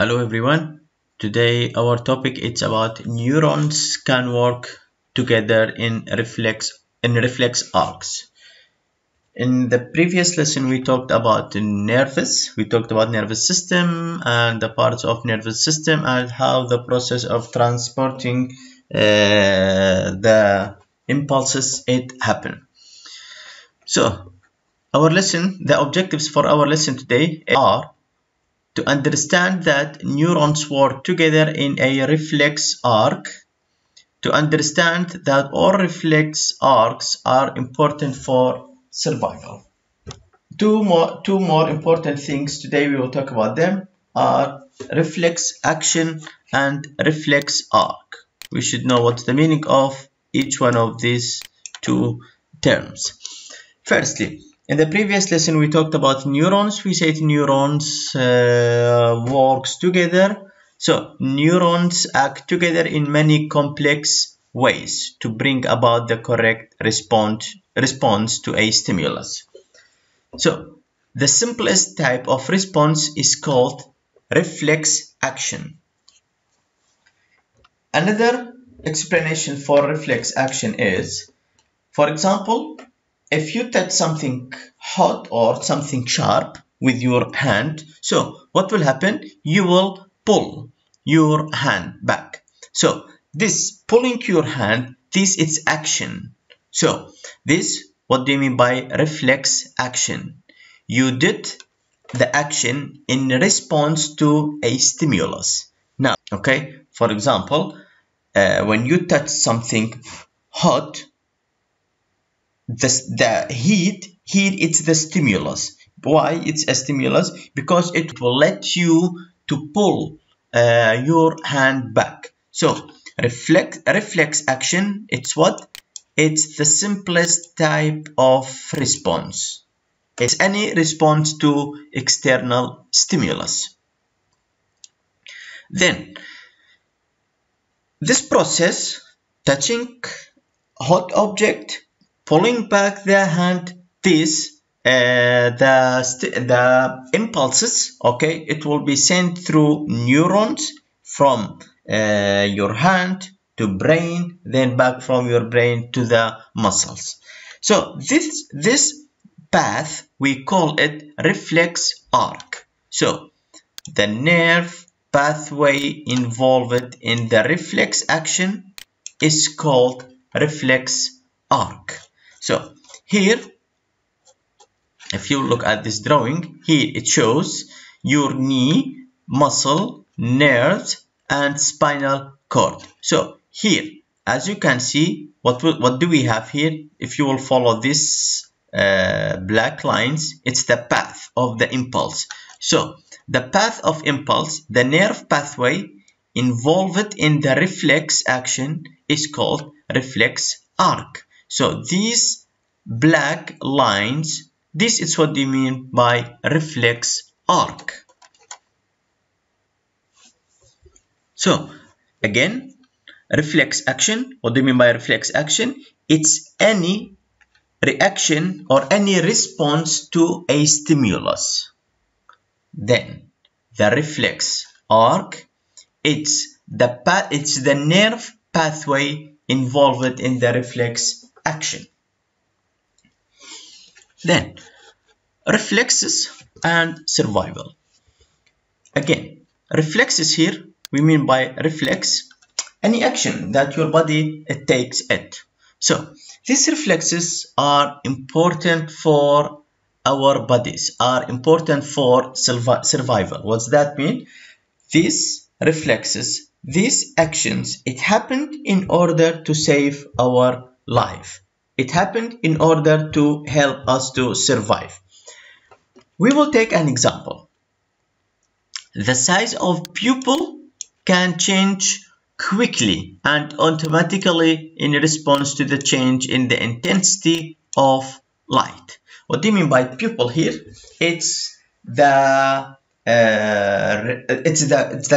Hello everyone. Today our topic is about neurons can work together in reflex arcs. In the previous lesson we talked about nervous. We talked about nervous system and the parts of nervous system and how the process of transporting the impulses happen. So the objectives for our lesson today are to understand that neurons work together in a reflex arc, to understand that all reflex arcs are important for survival. Two more important things today we will talk about them are reflex action and reflex arc. We should know what's the meaning of each one of these two terms. Firstly, in the previous lesson we talked about neurons. We said neurons works together. So neurons act together in many complex ways to bring about the correct response to a stimulus. So the simplest type of response is called reflex action. Another explanation for reflex action is, for example, if you touch something hot or something sharp with your hand, so what will happen? You will pull your hand back. So this pulling your hand, this is action. So this, what do you mean by reflex action? You did the action in response to a stimulus. Now, okay, for example, when you touch something hot, the heat it's the stimulus. Why it's a stimulus? Because it will let you to pull your hand back. So reflex action, it's what? It's the simplest type of response. It's any response to external stimulus. Then this process, touching hot object, pulling back the hand, this the impulses, okay, it will be sent through neurons from your hand to brain, then back from your brain to the muscles. So this path, we call it reflex arc. So the nerve pathway involved in the reflex action is called reflex arc. So here, if you look at this drawing, here it shows your knee, muscle, nerves, and spinal cord. So here, as you can see, what do we have here? If you will follow this black lines, it's the path of the impulse. So the path of impulse, the nerve pathway involved in the reflex action is called reflex arc. So these black lines, this is what they mean by reflex arc. So again, reflex action, what do you mean by reflex action? It's any reaction or any response to a stimulus. Then the reflex arc, it's the nerve pathway involved in the reflex action. Then reflexes and survival. Again, reflexes here, we mean by reflex any action that your body takes it. So these reflexes are important for our bodies, are important for survival. What's that mean? These reflexes, these actions, it happened in order to save our life. It happened in order to help us to survive. We will take an example. The size of pupil can change quickly and automatically in response to the change in the intensity of light. What do you mean by pupil here? It's the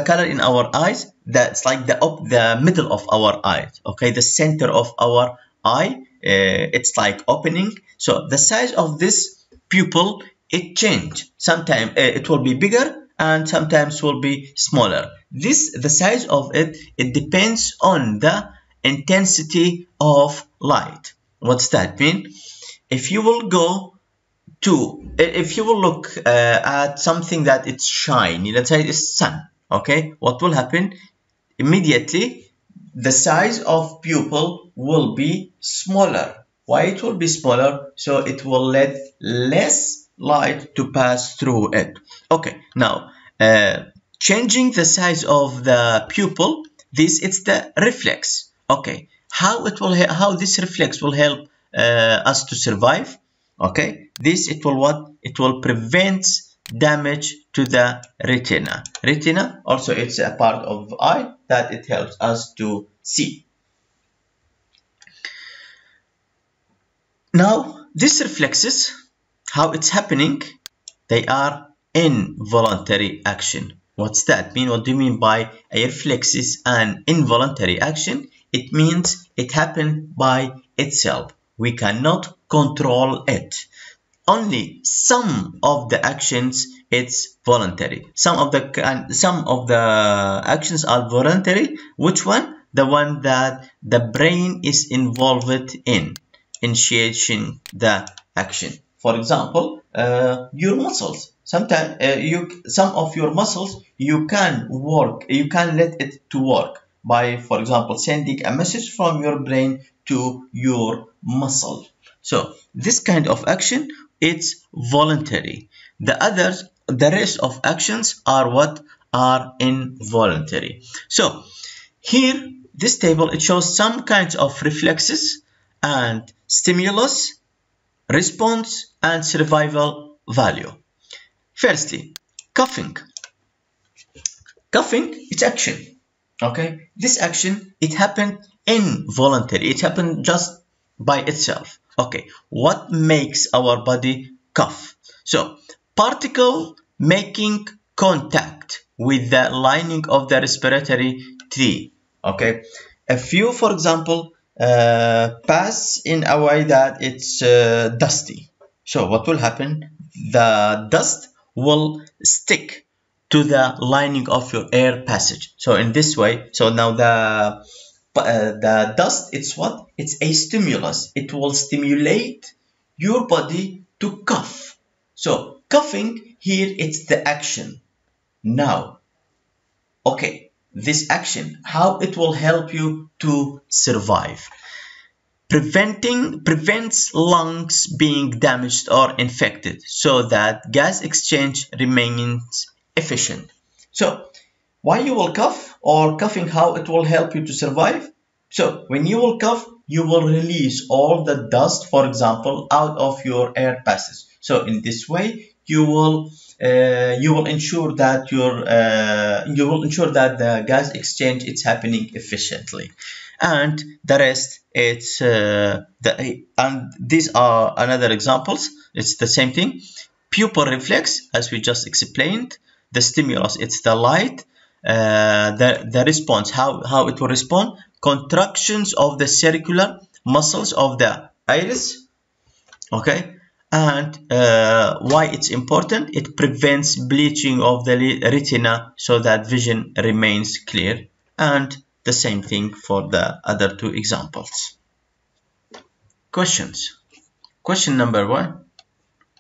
color in our eyes. That's like the middle of our eyes. Okay, the center of our eye. It's like opening. So the size of this pupil, it change. Sometimes it will be bigger and sometimes will be smaller. The size of it depends on the intensity of light. What's that mean? If you will look at something that it's shiny, let's say it's sun, okay, what will happen? Immediately the size of pupil will be smaller. Why it will be smaller? So it will let less light to pass through it. Okay, now changing the size of the pupil, it's the reflex. Okay, how this reflex will help us to survive? Okay, it will prevent damage to the retina. Retina also, it's a part of eye that it helps us to see. Now these reflexes, how it's happening? They are involuntary action. What's that mean? What do you mean by a reflex is an involuntary action? It means it happened by itself. We cannot control it. Only some of the actions it's voluntary. Some of the actions are voluntary. Which one? The one that the brain is involved in initiating the action. For example, your muscles. Sometimes some of your muscles you can let it to work by, for example, sending a message from your brain to your muscle. So this kind of action, it's voluntary. The rest of actions are involuntary. So here, this table, it shows some kinds of reflexes and stimulus, response, and survival value. Firstly, coughing. Coughing, it's action. Okay, this action, it happened involuntary. It happened just by itself. Okay, what makes our body cough? So, particle making contact with the lining of the respiratory tree. Okay, if you, for example, pass in a way that it's dusty, so what will happen? The dust will stick to the lining of your air passage. So in this way, so now the dust, it's what? It's a stimulus. It will stimulate your body to cough. So coughing here, it's the action. Now, okay, this action, how it will help you to survive? Prevents lungs being damaged or infected so that gas exchange remains efficient. So why you will cough, or coughing, how it will help you to survive? So when you will cough, you will release all the dust, for example, out of your air passage. So in this way, you will ensure that the gas exchange is happening efficiently. And the rest, it's and these are another examples. It's the same thing. Pupil reflex, as we just explained. The stimulus, it's the light. The response, how it will respond. Contractions of the circular muscles of the iris. Okay, and why it's important? It prevents bleaching of the retina so that vision remains clear. And the same thing for the other two examples. Questions. Question number 1.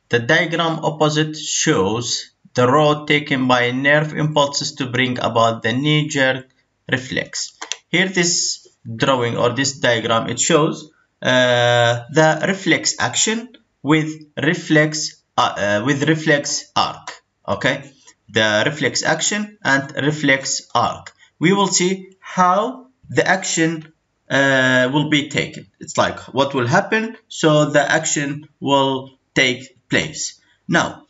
The diagram opposite shows the road taken by nerve impulses to bring about the knee-jerk reflex. Here, this drawing or this diagram, it shows the reflex action with reflex arc. Okay, the reflex action and reflex arc. We will see how the action will be taken. It's like what will happen, so the action will take place. Now,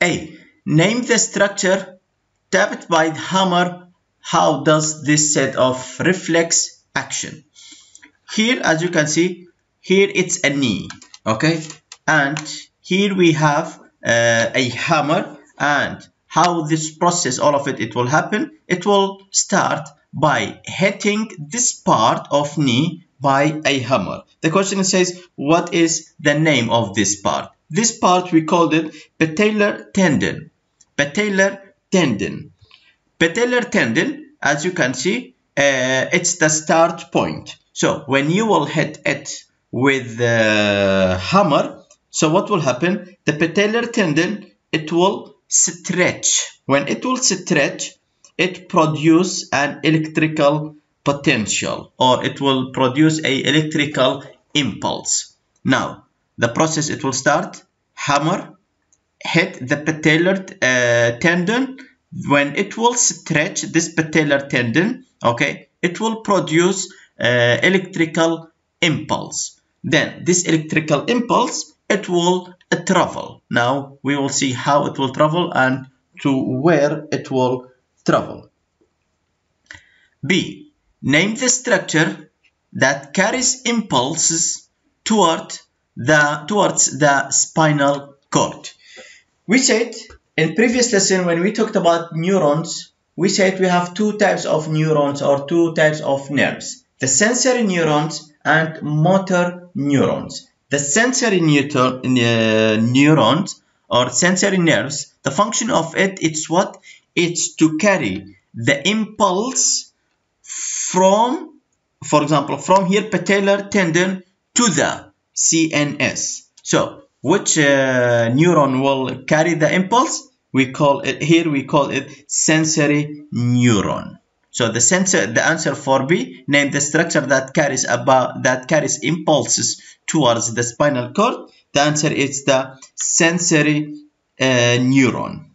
A. Name the structure tapped by the hammer. How does this set of reflex action? Here, as you can see, here it's a knee, okay? And here we have a hammer, and how this process, all of it will happen. It will start by hitting this part of knee by a hammer. The question says, what is the name of this part? This part, we called it patellar tendon. patellar tendon. Patellar tendon, as you can see, it's the start point. So when you will hit it with the hammer, so what will happen? The patellar tendon, it will stretch. When it will stretch, it produce an electrical potential, or it will produce a electrical impulse. Now, the process, it will start, hammer, hit the patellar tendon. When it will stretch this patellar tendon, okay, it will produce electrical impulse. Then this electrical impulse, it will travel. Now we will see how it will travel and to where it will travel. B. Name the structure that carries impulses towards the spinal cord. We said in previous lesson, when we talked about neurons, we said we have two types of neurons, or two types of nerves: the sensory neurons and motor neurons. The sensory neurons or sensory nerves, the function of it, it's what? It's to carry the impulse from, for example, from here patellar tendon to the CNS. So which neuron will carry the impulse? We call it sensory neuron. So the answer for B, name the structure that carries impulses towards the spinal cord. The answer is the sensory neuron.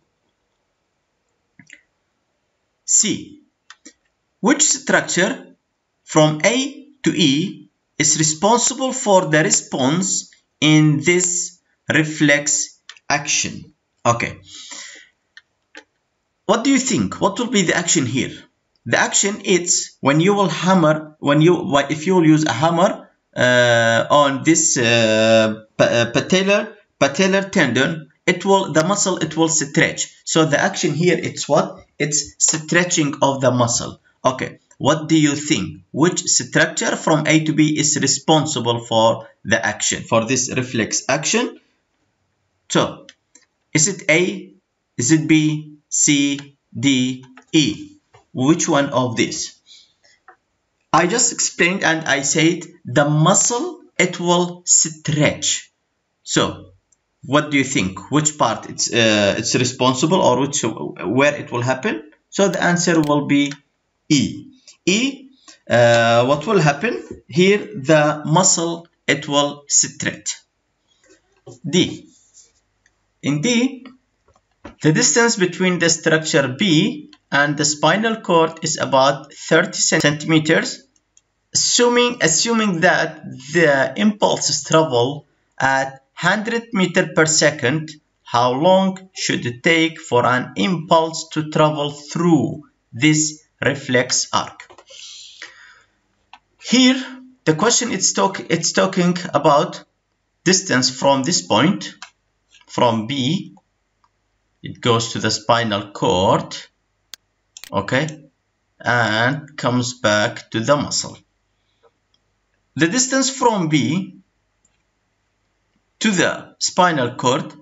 C. Which structure from A to E is responsible for the response in this reflex action? Okay. What do you think? What will be the action here? The action is when you will hammer, if you will use a hammer on this patellar tendon, the muscle will stretch. So the action here, it's what? It's stretching of the muscle. Okay. What do you think? Which structure from A to B is responsible for the action, for this reflex action? So, is it A? Is it B? C? D? E? Which one of these? I just explained and I said the muscle, it will stretch. So, what do you think? Which part it's responsible, or where it will happen? So the answer will be E. E, what will happen? Here the muscle, it will stretch. D. In D, the distance between the structure B and the spinal cord is about 30 centimeters. Assuming that the impulses travel at 100 meters per second, how long should it take for an impulse to travel through this reflex arc? Here, the question it's talking about distance from this point, from B, it goes to the spinal cord, okay, and comes back to the muscle. The distance from B to the spinal cord,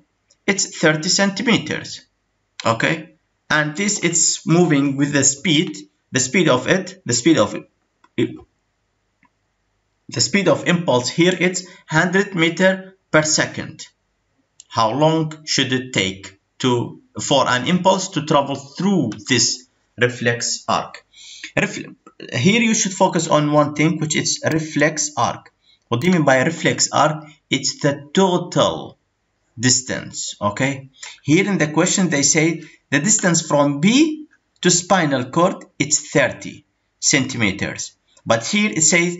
it's 30 centimeters, okay, and this, it's moving with the speed of impulse here, it's 100 meters per second. How long should it take for an impulse to travel through this reflex arc? Here you should focus on one thing, which is reflex arc. What do you mean by reflex arc? It's the total distance, okay? Here in the question they say the distance from B to spinal cord, it's 30 centimeters. But here it says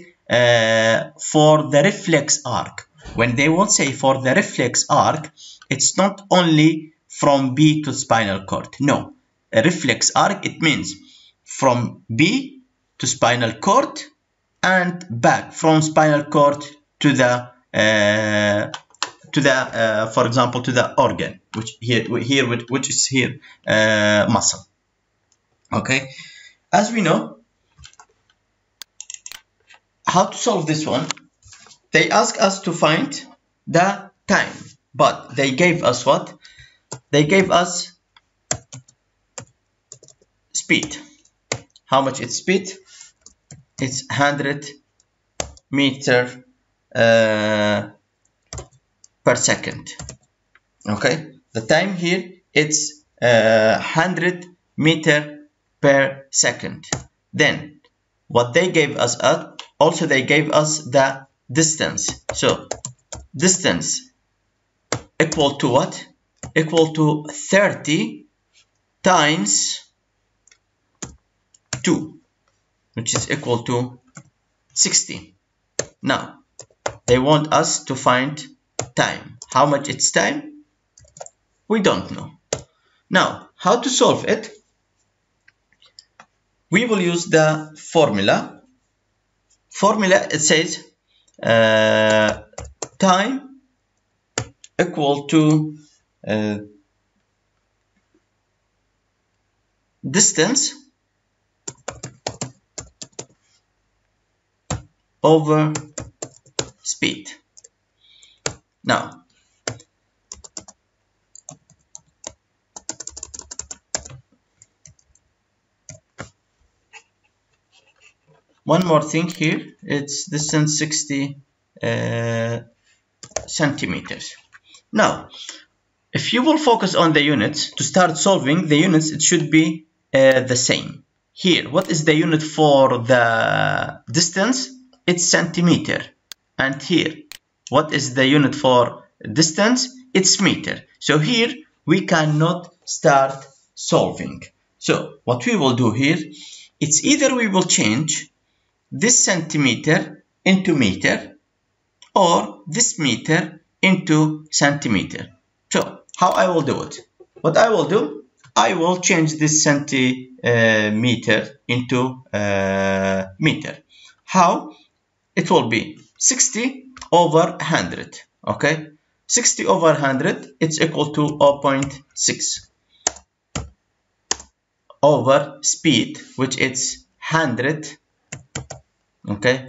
for the reflex arc. When they will say for the reflex arc, it's not only from B to spinal cord. No, a reflex arc, it means from B to spinal cord and back from spinal cord to the for example, to the organ, which is here muscle. Okay, as we know, how to solve this one? They ask us to find the time, but they gave us what? They gave us speed. How much its speed? It's 100 meter per second. Okay, the time here it's 100 meter per second. Then what they gave us also they gave us the distance. So distance equal to what? Equal to 30 times 2, which is equal to 60. Now they want us to find time. How much it's time? We don't know. Now how to solve it? We will use the formula. It says time equal to distance over speed. Now one more thing here, it's distance 60 centimeters. Now if you will focus on the units to start solving the units, it should be the same. Here, what is the unit for the distance? It's centimeter. And here, what is the unit for distance? It's meter. So here we cannot start solving. So what we will do here, it's either we will change this centimeter into meter or this meter into centimeter. So how I will do it? What I will do, I will change this centimeter into meter. How? It will be 60 over 100. Okay, 60 over 100, it's equal to 0.6 over speed, which is 100. Okay,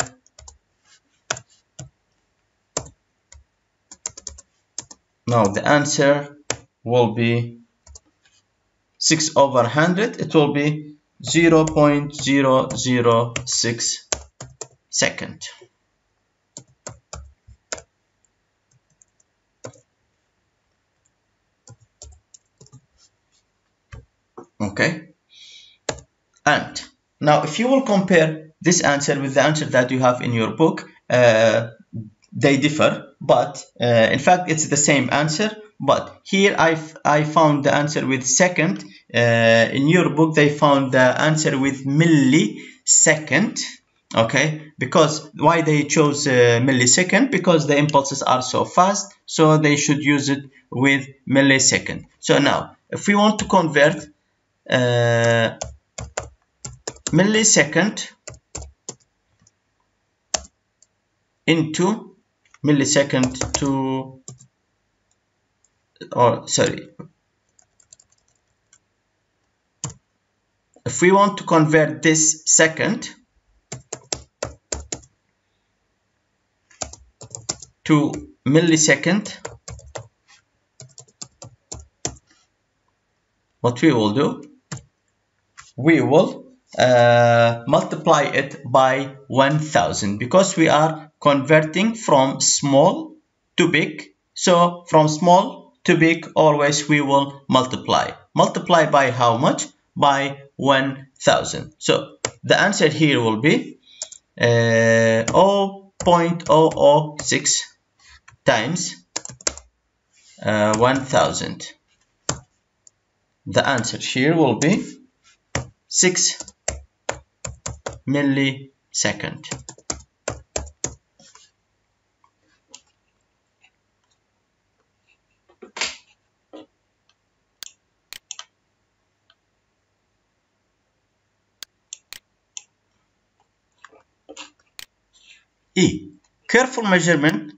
now the answer will be 6 over 100. It will be 0.006 second. Okay, and now if you will compare this answer with the answer that you have in your book, they differ, but in fact it's the same answer. But here I found the answer with second. In your book they found the answer with millisecond. Okay, because why they chose millisecond? Because the impulses are so fast, so they should use it with millisecond. So now if we want to convert millisecond into millisecond to, or sorry, if we want to convert this second to millisecond, what we will do, we will multiply it by 1000, because we are converting from small to big. So from small to big, always we will multiply by how much? By 1000. So the answer here will be 0.006 times 1000. The answer here will be 6 millisecond. E. Careful measurement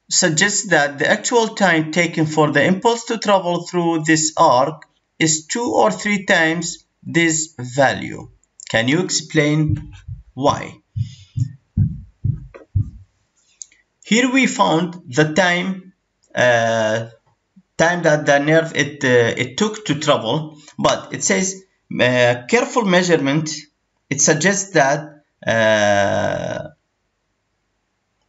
suggests that the actual time taken for the impulse to travel through this arc is 2 or 3 times this value. Can you explain why? Here we found the time that the nerve it took to travel, but it says careful measurement, it suggests that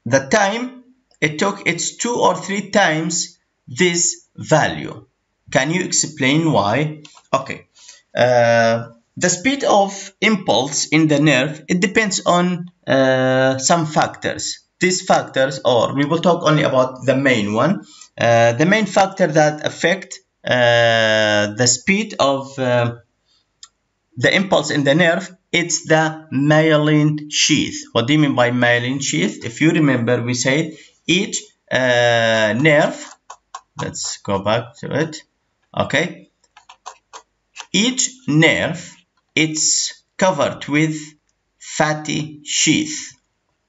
the time it took, it's 2 or 3 times this value. Can you explain why? Okay. The speed of impulse in the nerve, it depends on some factors. These factors, or we will talk only about the main one. The main factor that affect the speed of the impulse in the nerve, it's the myelin sheath. What do you mean by myelin sheath? If you remember, we said each nerve, let's go back to it. Okay, each nerve, it's covered with fatty sheath.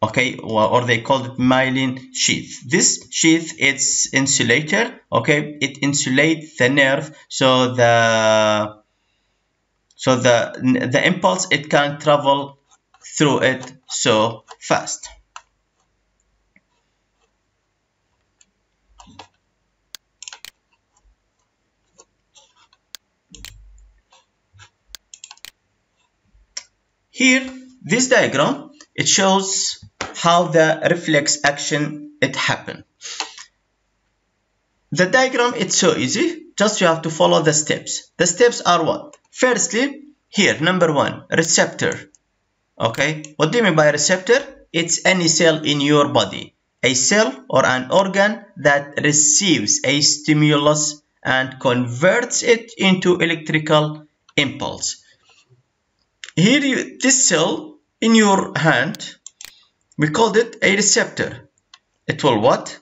Okay, or they call it myelin sheath. This sheath, it's insulator. Okay, it insulates the nerve, so the impulse, it can travel through it so fast. Here, this diagram, it shows how the reflex action it happened. The diagram, it's so easy. Just you have to follow the steps. The steps are what? Firstly, here, number 1, receptor. Okay, what do you mean by receptor? It's any cell in your body. A cell or an organ that receives a stimulus and converts it into electrical impulse. Here, this cell in your hand, we called it a receptor. It will what?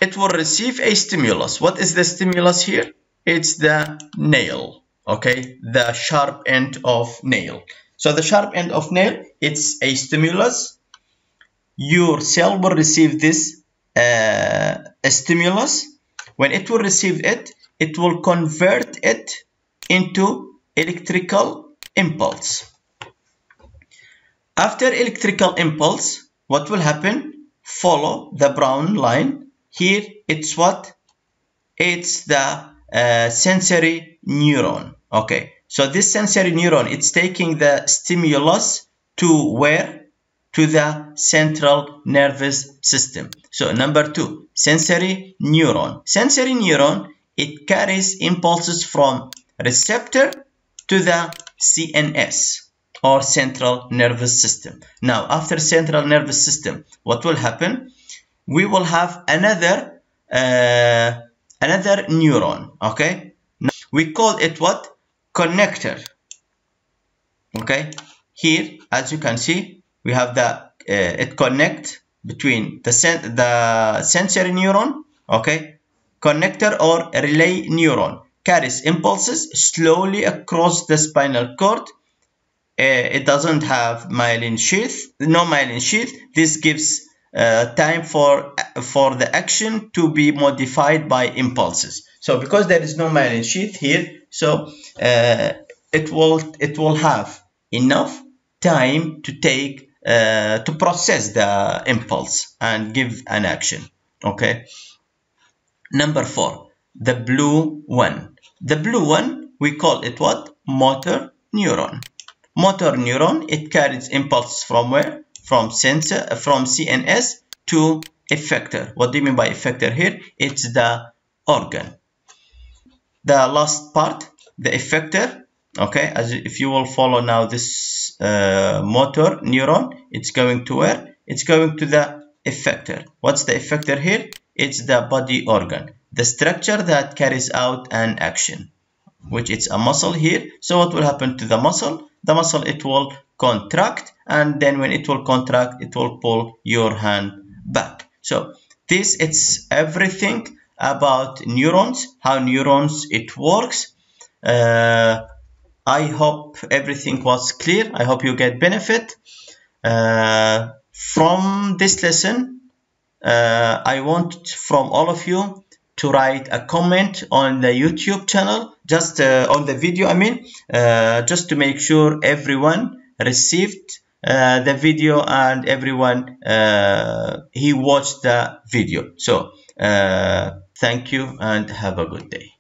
It will receive a stimulus. What is the stimulus here? It's the nail. Okay, the sharp end of nail. So the sharp end of nail, it's a stimulus. Your cell will receive this stimulus. When it will receive it, it will convert it into electrical impulse. After electrical impulse, what will happen? Follow the brown line. Here, it's what? It's the sensory neuron. Okay, so this sensory neuron, it's taking the stimulus to where? To the central nervous system. So number 2, sensory neuron. Sensory neuron, it carries impulses from receptor to the CNS, or central nervous system. Now, after central nervous system, what will happen? We will have another neuron. Okay, now we call it what? Connector. Okay, here, as you can see, we have the it connect between the sensory neuron. Okay, connector or relay neuron carries impulses slowly across the spinal cord. It doesn't have myelin sheath, no myelin sheath. This gives time for the action to be modified by impulses. So because there is no myelin sheath here, so it will have enough time to take to process the impulse and give an action. Okay. Number 4, the blue one. The blue one, we call it what? Motor neuron. Motor neuron, it carries impulses from where? From CNS to effector. What do you mean by effector here? It's the organ. The last part, the effector. Okay, as if you will follow now this motor neuron, it's going to where? It's going to the effector. What's the effector here? It's the body organ, the structure that carries out an action, which it's a muscle here. So what will happen to the muscle? The muscle, it will contract, and then when it will contract, it will pull your hand back. So this, it's everything about neurons, how neurons it works. I hope everything was clear. I hope you get benefit from this lesson. I want from all of you to write a comment on the YouTube channel, just on the video, I mean, just to make sure everyone received the video and everyone he watched the video. So thank you and have a good day.